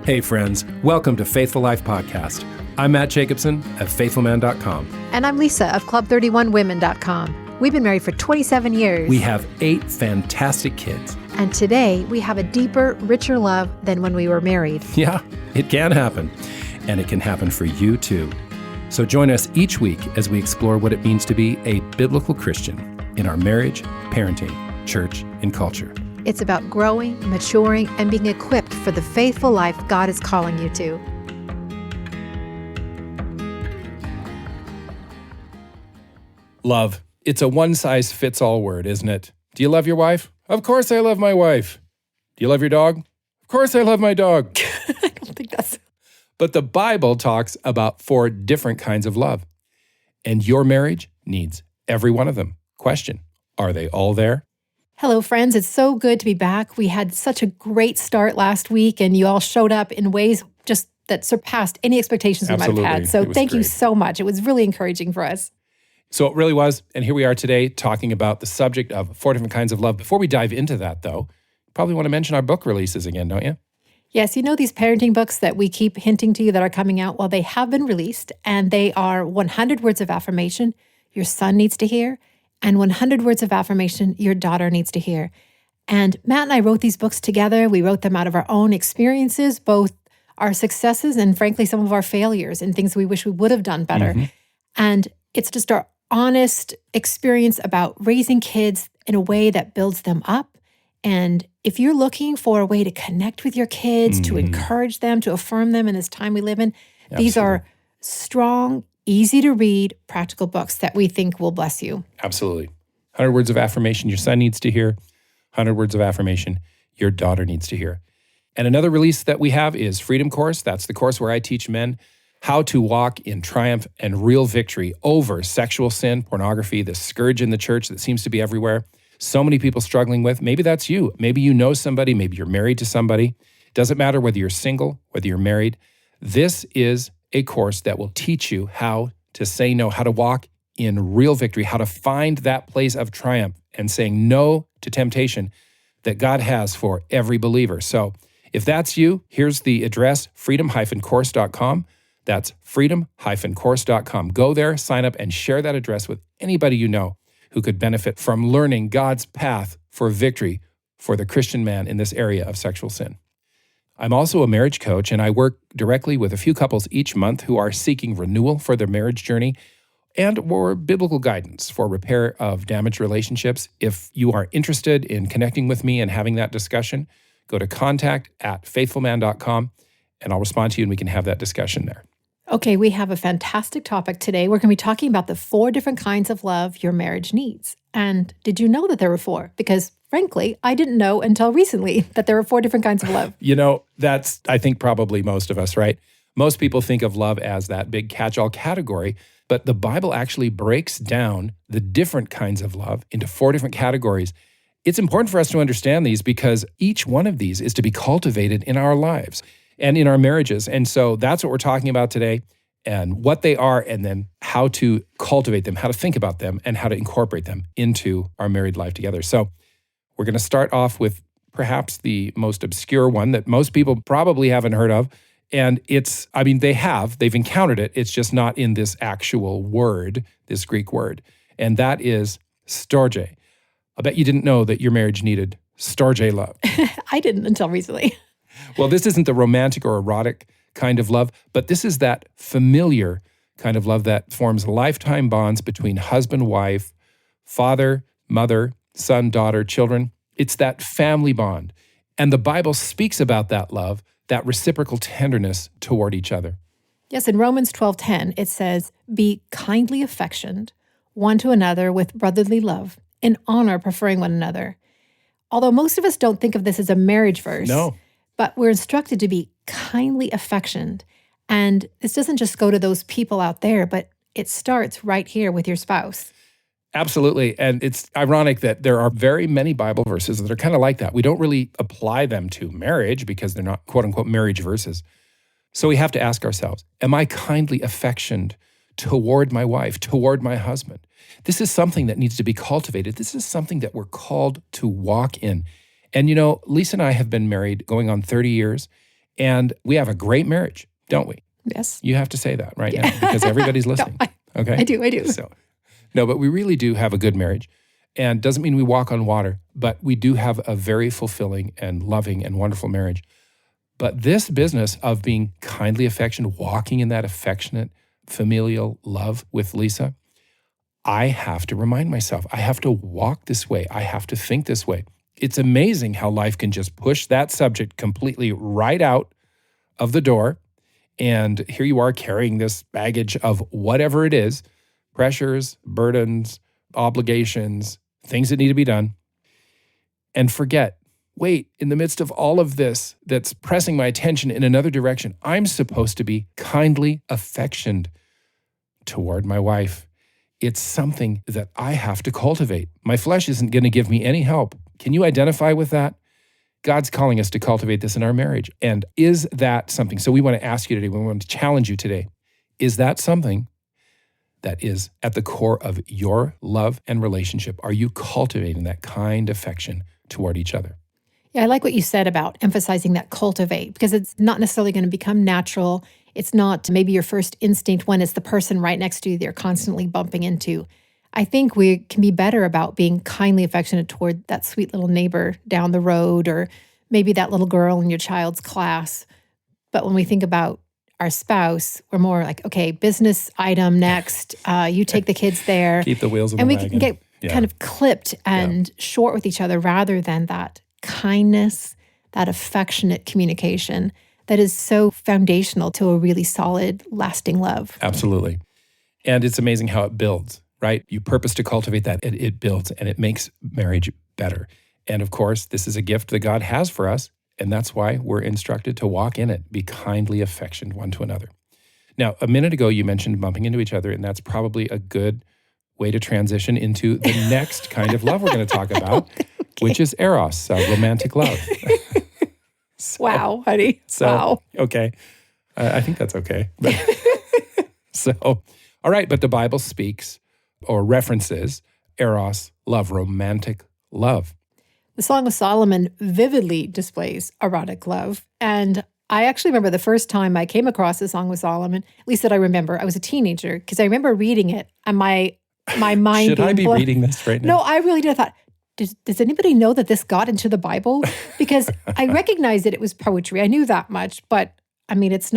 Hey friends, welcome to Faithful Life Podcast. I'm Matt Jacobson at faithfulman.com. And I'm Lisa of Club31Women.com. We've been married for 27 years. We have 8 fantastic kids. And today we have a deeper, richer love than when we were married. Yeah, it can happen. And it can happen for you too. So join us each week as we explore what it means to be a biblical Christian in our marriage, parenting, church, and culture. It's about growing, maturing, and being equipped for the faithful life God is calling you to. Love. It's a one-size-fits-all word, isn't it? Do you love your wife? Of course I love my wife. Do you love your dog? Of course I love my dog. I don't think that's... But the Bible talks about 4 different kinds of love. And your marriage needs every one of them. Question, are they all there? Hello, friends. It's so good to be back. We had such a great start last week, and you all showed up in ways just that surpassed any expectations we might have had. So thank you so much. It was really encouraging for us. So it really was. And here we are today talking about the subject of 4 different kinds of love. Before we dive into that, though, you probably want to mention our book releases again, don't you? Yes, you know these parenting books that we keep hinting to you that are coming out? Well, they have been released, and they are 100 words of affirmation your son needs to hear, and 100 words of affirmation your daughter needs to hear. And Matt and I wrote these books together. We wrote them out of our own experiences, both our successes and frankly, some of our failures and things we wish we would have done better. Mm-hmm. And it's just our honest experience about raising kids in a way that builds them up. And if you're looking for a way to connect with your kids, to encourage them, to affirm them in this time we live in, these are strong, easy to read, practical books that we think will bless you. Absolutely. 100 words of affirmation your son needs to hear. 100 words of affirmation your daughter needs to hear. And another release that we have is Freedom Course. That's the course where I teach men how to walk in triumph and real victory over sexual sin, pornography, the scourge in the church that seems to be everywhere. So many people struggling with. Maybe that's you. Maybe you know somebody. Maybe you're married to somebody. Doesn't matter whether you're single, whether you're married. This is a course that will teach you how to say no, how to walk in real victory, how to find that place of triumph and saying no to temptation that God has for every believer. So if that's you, here's the address, freedom-course.com. That's freedom-course.com. Go there, sign up, and share that address with anybody you know who could benefit from learning God's path for victory for the Christian man in this area of sexual sin. I'm also a marriage coach, and I work directly with a few couples each month who are seeking renewal for their marriage journey and or biblical guidance for repair of damaged relationships. If you are interested in connecting with me and having that discussion, go to contact@faithfulman.com, and I'll respond to you and we can have that discussion there. Okay, we have a fantastic topic today. We're going to be talking about the 4 different kinds of love your marriage needs. And did you know that there were 4? Because frankly, I didn't know until recently that there were 4 different kinds of love. You know, that's, I think, probably most of us, right? Most people think of love as that big catch-all category, but the Bible actually breaks down the different kinds of love into 4 different categories. It's important for us to understand these because each one of these is to be cultivated in our lives and in our marriages. And so that's what we're talking about today, and what they are, and then how to cultivate them, how to think about them, and how to incorporate them into our married life together. So we're going to start off with perhaps the most obscure one that most people probably haven't heard of. And they've encountered it. It's just not in this actual word, this Greek word. And that is storge. I bet you didn't know that your marriage needed storge love. I didn't until recently. Well, this isn't the romantic or erotic kind of love, but this is that familiar kind of love that forms lifetime bonds between husband, wife, father, mother, son, daughter, children. It's that family bond. And the Bible speaks about that love, that reciprocal tenderness toward each other. Yes, in Romans 12:10, it says, "Be kindly affectioned one to another with brotherly love, in honor preferring one another." Although most of us don't think of this as a marriage verse. No. But we're instructed to be kindly affectioned. And this doesn't just go to those people out there, but it starts right here with your spouse. Absolutely. And it's ironic that there are very many Bible verses that are kind of like that. We don't really apply them to marriage because they're not quote unquote marriage verses. So we have to ask ourselves, am I kindly affectioned toward my wife, toward my husband? This is something that needs to be cultivated. This is something that we're called to walk in. And you know, Lisa and I have been married going on 30 years, And we have a great marriage, don't we? Yes. You have to say that right now because everybody's listening. Okay? I do. So, no, but we really do have a good marriage. And doesn't mean we walk on water, but we do have a very fulfilling and loving and wonderful marriage. But this business of being kindly affectionate, walking in that affectionate familial love with Lisa, I have to remind myself, I have to walk this way. I have to think this way. It's amazing how life can just push that subject completely right out of the door. And here you are carrying this baggage of whatever it is, pressures, burdens, obligations, things that need to be done, and forget, wait, in the midst of all of this that's pressing my attention in another direction, I'm supposed to be kindly affectioned toward my wife. It's something that I have to cultivate. My flesh isn't going to give me any help. Can you identify with that? God's calling us to cultivate this in our marriage. And is that something? So we want to ask you today, we want to challenge you today. Is that something that is at the core of your love and relationship? Are you cultivating that kind affection toward each other? Yeah, I like what you said about emphasizing that cultivate, because it's not necessarily going to become natural. It's not maybe your first instinct when it's the person right next to you they're constantly bumping into. I think we can be better about being kindly affectionate toward that sweet little neighbor down the road, or maybe that little girl in your child's class. But when we think about our spouse, we're more like, okay, business item next. You take the kids there. Keep the wheels in the wagon. wagon. And we can get kind of clipped and short with each other rather than that kindness, that affectionate communication that is so foundational to a really solid, lasting love. Absolutely. And it's amazing how it builds, right? You purpose to cultivate that, it builds, and it makes marriage better. And of course, this is a gift that God has for us, and that's why we're instructed to walk in it, be kindly affectioned one to another. Now, a minute ago, you mentioned bumping into each other, and that's probably a good way to transition into the next kind of love we're going to talk about, which is eros, romantic love. Wow, honey. Wow. Okay. I think that's okay. But so, all right, but the Bible speaks or references eros, love, romantic love. The Song of Solomon vividly displays erotic love. And I actually remember the first time I came across the Song of Solomon, at least that I remember, I was a teenager, because I remember reading it and my mind Should I be reading this right now? No, I really did. I thought, does anybody know that this got into the Bible? Because I recognized that it was poetry. I knew that much, but I mean, it's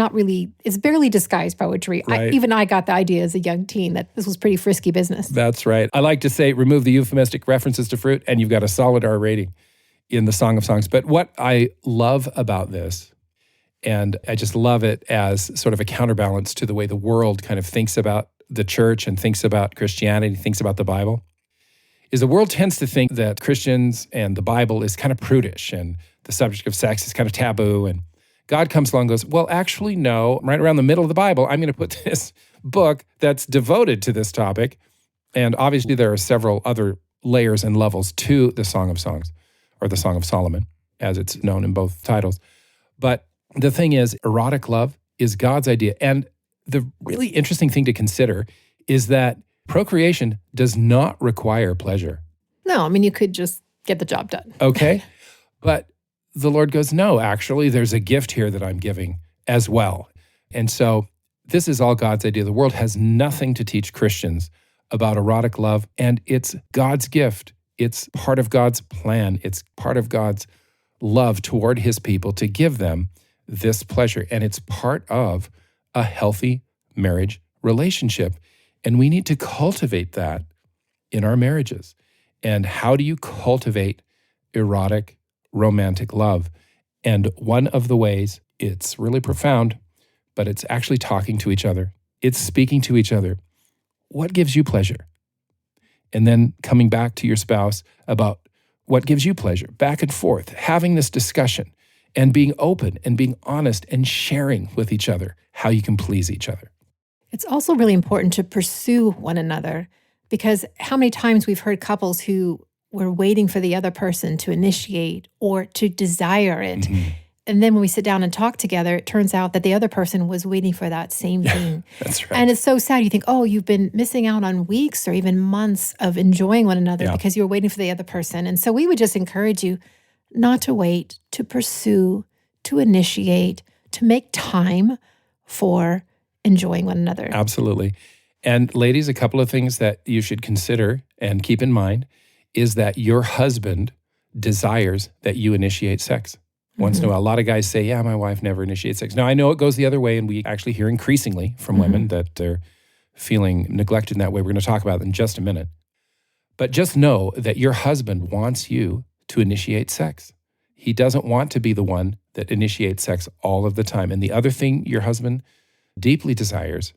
barely disguised poetry. Right. Even I got the idea as a young teen that this was pretty frisky business. That's right. I like to say, remove the euphemistic references to fruit, and you've got a solid R rating in the Song of Songs. But what I love about this, and I just love it as sort of a counterbalance to the way the world kind of thinks about the church and thinks about Christianity, thinks about the Bible, is the world tends to think that Christians and the Bible is kind of prudish and the subject of sex is kind of taboo. And God comes along and goes, well, actually, no, right around the middle of the Bible, I'm going to put this book that's devoted to this topic. And obviously, there are several other layers and levels to the Song of Songs, or the Song of Solomon, as it's known in both titles. But the thing is, erotic love is God's idea. And the really interesting thing to consider is that procreation does not require pleasure. No, I mean, you could just get the job done. Okay. But the Lord goes, no, actually, there's a gift here that I'm giving as well. And so this is all God's idea. The world has nothing to teach Christians about erotic love, and it's God's gift. It's part of God's plan. It's part of God's love toward his people to give them this pleasure. And it's part of a healthy marriage relationship. And we need to cultivate that in our marriages. And how do you cultivate erotic, romantic love? And one of the ways, it's really profound, but it's actually talking to each other. It's speaking to each other. What gives you pleasure? And then coming back to your spouse about what gives you pleasure, back and forth, having this discussion and being open and being honest and sharing with each other how you can please each other. It's also really important to pursue one another, because how many times we've heard couples who were waiting for the other person to initiate or to desire it. Mm-hmm. And then when we sit down and talk together, it turns out that the other person was waiting for that same thing. That's right. And it's so sad. You think, oh, you've been missing out on weeks or even months of enjoying one another because you were waiting for the other person. And so we would just encourage you not to wait, to pursue, to initiate, to make time for enjoying one another. Absolutely. And ladies, a couple of things that you should consider and keep in mind is that your husband desires that you initiate sex. Once in a while, a lot of guys say, yeah, my wife never initiates sex. Now, I know it goes the other way, and we actually hear increasingly from women that they're feeling neglected in that way. We're going to talk about it in just a minute. But just know that your husband wants you to initiate sex. He doesn't want to be the one that initiates sex all of the time. And the other thing your husband deeply desires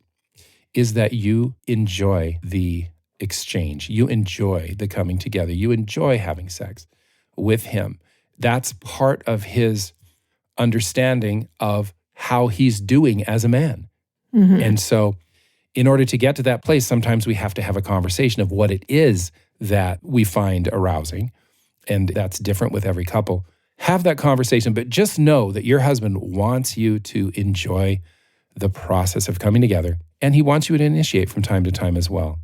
is that you enjoy the exchange. You enjoy the coming together. You enjoy having sex with him. That's part of his understanding of how he's doing as a man. And so in order to get to that place, sometimes we have to have a conversation of what it is that we find arousing. And that's different with every couple. Have that conversation, but just know that your husband wants you to enjoy the process of coming together, and he wants you to initiate from time to time as well.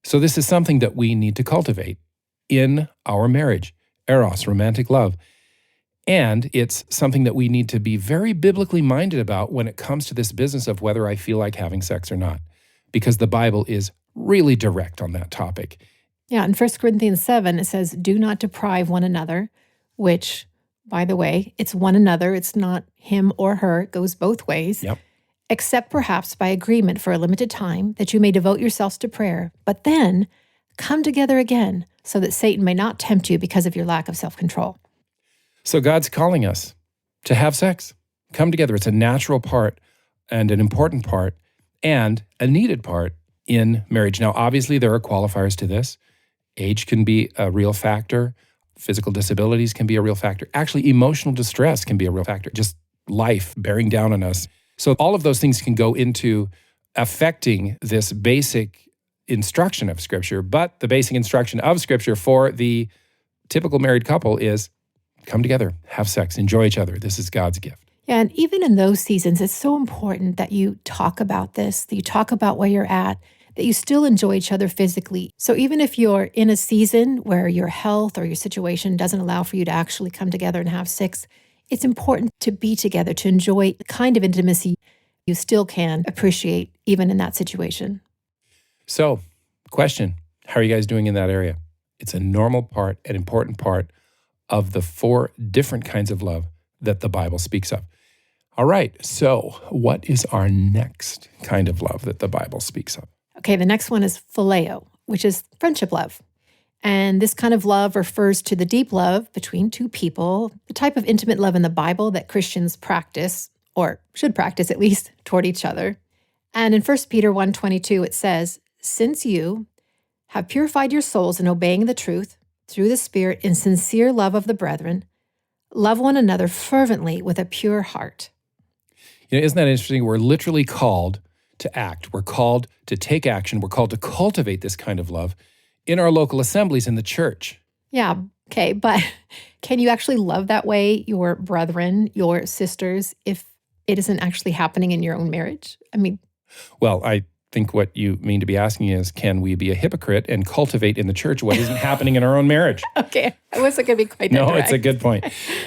So this is something that we need to cultivate in our marriage, eros, romantic love. And it's something that we need to be very biblically minded about when it comes to this business of whether I feel like having sex or not, because the Bible is really direct on that topic. Yeah, in 1 Corinthians 7, it says, do not deprive one another, which, by the way, it's one another. It's not him or her. It goes both ways. Yep. Except perhaps by agreement for a limited time, that you may devote yourselves to prayer. But then come together again, so that Satan may not tempt you because of your lack of self-control. So God's calling us to have sex, come together. It's a natural part and an important part and a needed part in marriage. Now, obviously, there are qualifiers to this. Age can be a real factor. Physical disabilities can be a real factor. Actually, emotional distress can be a real factor. Just life bearing down on us. So all of those things can go into affecting this basic instruction of Scripture. But the basic instruction of Scripture for the typical married couple is come together, have sex, enjoy each other. This is God's gift. Yeah, and even in those seasons, it's so important that you talk about this, that you talk about where you're at, that you still enjoy each other physically. So even if you're in a season where your health or your situation doesn't allow for you to actually come together and have sex, it's important to be together, to enjoy the kind of intimacy you still can appreciate even in that situation. So, question, how are you guys doing in that area? It's a normal part, an important part of the 4 different kinds of love that the Bible speaks of. All right, so what is our next kind of love that the Bible speaks of? Okay, the next one is phileo, which is friendship love. And this kind of love refers to the deep love between 2 people, the type of intimate love in the Bible that Christians practice, or should practice at least, toward each other. And in 1 Peter 1:22, it says, since you have purified your souls in obeying the truth through the Spirit in sincere love of the brethren, love one another fervently with a pure heart. You know, isn't that interesting? We're literally called to act. We're called to take action. We're called to cultivate this kind of love in our local assemblies in the church. Yeah, okay, but can you actually love that way your brethren, your sisters, if it isn't actually happening in your own marriage? I mean, well, I think what you mean to be asking is, can we be a hypocrite and cultivate in the church what isn't happening in our own marriage? Okay, I wasn't going to be quite that No, direct. it's a good point.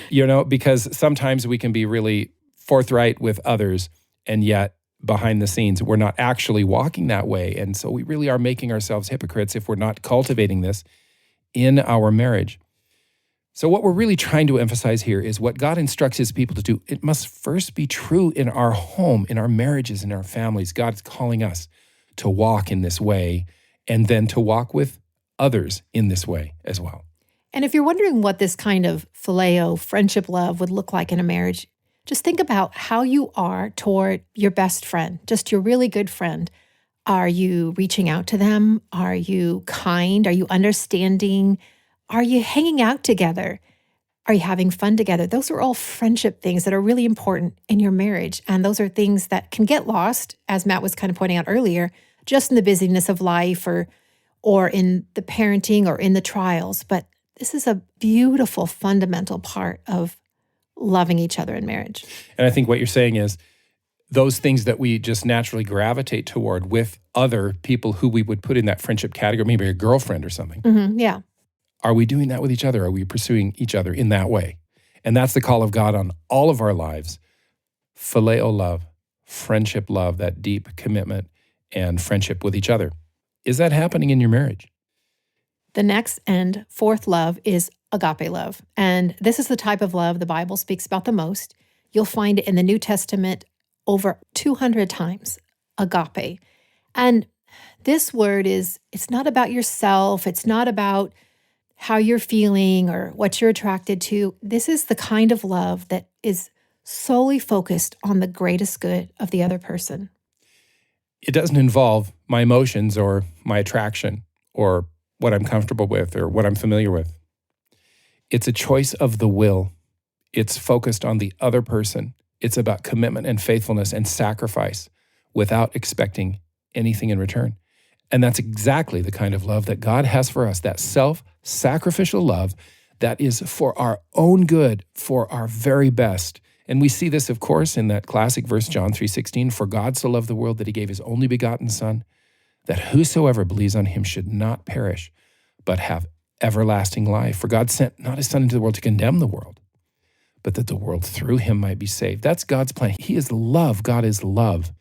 You know, because sometimes we can be really forthright with others, and yet behind the scenes, we're not actually walking that way. And so we really are making ourselves hypocrites if we're not cultivating this in our marriage. So what we're really trying to emphasize here is what God instructs his people to do. It must first be true in our home, in our marriages, in our families. God's calling us to walk in this way and then to walk with others in this way as well. And if you're wondering what this kind of phileo, friendship love, would look like in a marriage, just think about how you are toward your best friend, just your really good friend. Are you reaching out to them? Are you kind? Are you understanding? Are you hanging out together? Are you having fun together? Those are all friendship things that are really important in your marriage. And those are things that can get lost, as Matt was kind of pointing out earlier, just in the busyness of life or in the parenting or in the trials. But this is a beautiful, fundamental part of loving each other in marriage. And I think what you're saying is those things that we just naturally gravitate toward with other people who we would put in that friendship category, maybe a girlfriend or something. Mm-hmm, yeah. Are we doing that with each other? Are we pursuing each other in that way? And that's the call of God on all of our lives. phileo love, friendship love, that deep commitment and friendship with each other. Is that happening in your marriage? The next and fourth love is agape love. And this is the type of love the Bible speaks about the most. You'll find it in the New Testament over 200 times, agape. And this word it's not about yourself. It's not about how you're feeling or what you're attracted to. This is the kind of love that is solely focused on the greatest good of the other person. It doesn't involve my emotions or my attraction or what I'm comfortable with or what I'm familiar with. It's a choice of the will. It's focused on the other person. It's about commitment and faithfulness and sacrifice without expecting anything in return. And that's exactly the kind of love that God has for us, that self-sacrificial love that is for our own good, for our very best. And we see this, of course, in that classic verse, John 3:16, "For God so loved the world that he gave his only begotten Son, that whosoever believes on him should not perish, but have everlasting life. For God sent not his Son into the world to condemn the world, but that the world through him might be saved." That's God's plan. He is love. God is love.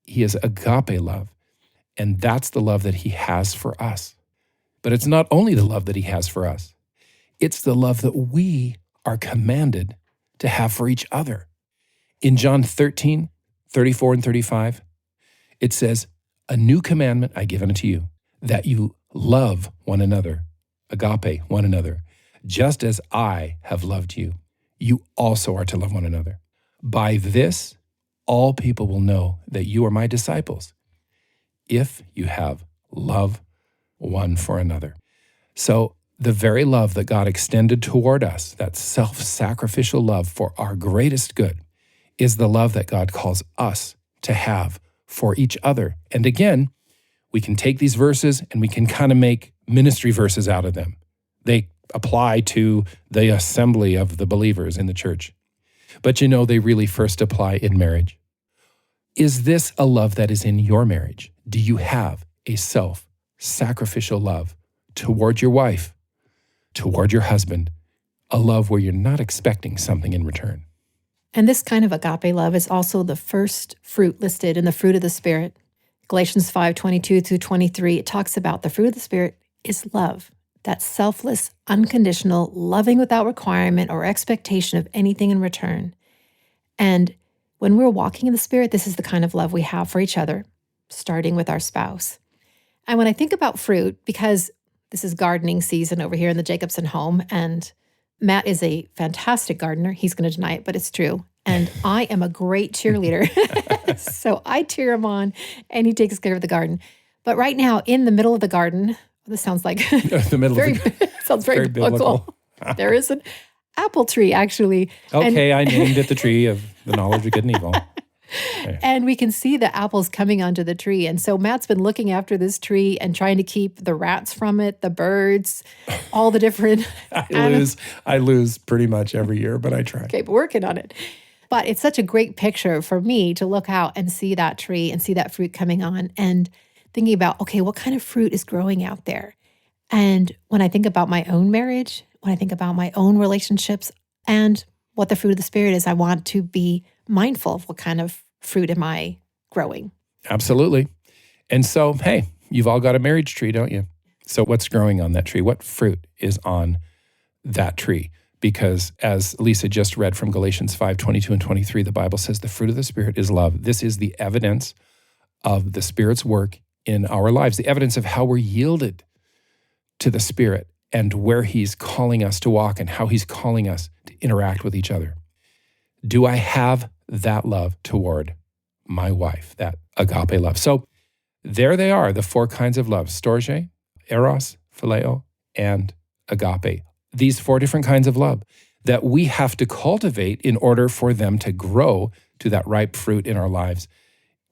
He is agape love. And that's the love that he has for us. But it's not only the love that he has for us. It's the love that we are commanded to have for each other. In John 13:34 and 35, it says, "A new commandment I give unto you, that you love one another," agape one another, "just as I have loved you. You also are to love one another. By this, all people will know that you are my disciples, if you have love one for another." So the very love that God extended toward us, that self-sacrificial love for our greatest good, is the love that God calls us to have for each other. And again, we can take these verses and we can kind of make ministry verses out of them. They apply to the assembly of the believers in the church. But they really first apply in marriage. Is this a love that is in your marriage? Do you have a self-sacrificial love toward your wife, toward your husband, a love where you're not expecting something in return? And this kind of agape love is also the first fruit listed in the fruit of the Spirit. Galatians 5:22-23, it talks about the fruit of the Spirit is love, that selfless, unconditional, loving without requirement or expectation of anything in return. And when we're walking in the Spirit, this is the kind of love we have for each other, starting with our spouse. And when I think about fruit, because this is gardening season over here in the Jacobson home, and Matt is a fantastic gardener. He's going to deny it, but it's true. And I am a great cheerleader. So I cheer him on, and he takes care of the garden. But right now, in the middle of the garden, this sounds like the middle sounds very biblical. There is an apple tree, actually. Okay, I named it the tree of the knowledge of good and evil. Okay. And we can see the apples coming onto the tree. And so Matt's been looking after this tree and trying to keep the rats from it, the birds, all the different I lose pretty much every year, but I try. Okay, but working on it. But it's such a great picture for me to look out and see that tree and see that fruit coming on and thinking about, okay, what kind of fruit is growing out there? And when I think about my own marriage, when I think about my own relationships and what the fruit of the Spirit is, I want to be mindful of what kind of fruit am I growing. Absolutely. And so, hey, you've all got a marriage tree, don't you? So what's growing on that tree? What fruit is on that tree? Because as Lisa just read from Galatians 5:22 and 23, the Bible says the fruit of the Spirit is love. This is the evidence of the Spirit's work in our lives, the evidence of how we're yielded to the Spirit and where he's calling us to walk and how he's calling us to interact with each other. Do I have that love toward my wife, that agape love? So there they are, the four kinds of love: storge, eros, phileo, and agape. These four different kinds of love that we have to cultivate in order for them to grow to that ripe fruit in our lives.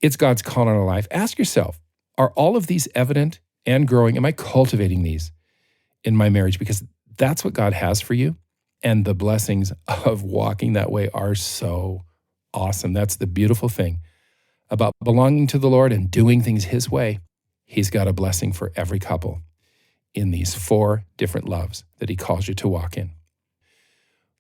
It's God's call on our life. Ask yourself, are all of these evident and growing? Am I cultivating these in my marriage? Because that's what God has for you. And the blessings of walking that way are so awesome. That's the beautiful thing about belonging to the Lord and doing things his way. He's got a blessing for every couple in these four different loves that he calls you to walk in.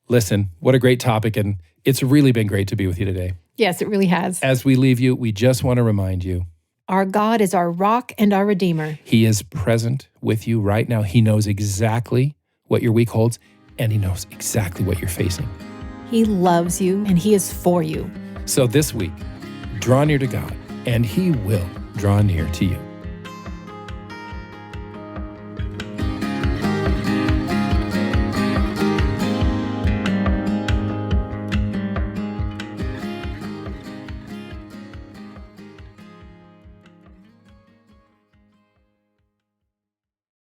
Listen, what a great topic. And it's really been great to be with you today. Yes, it really has. As we leave you, we just want to remind you, Our God is our rock and our redeemer. He is present with you right now. He knows exactly what your week holds, and He knows exactly what you're facing. He loves you and He is for you. So this week, draw near to God, and He will draw near to you.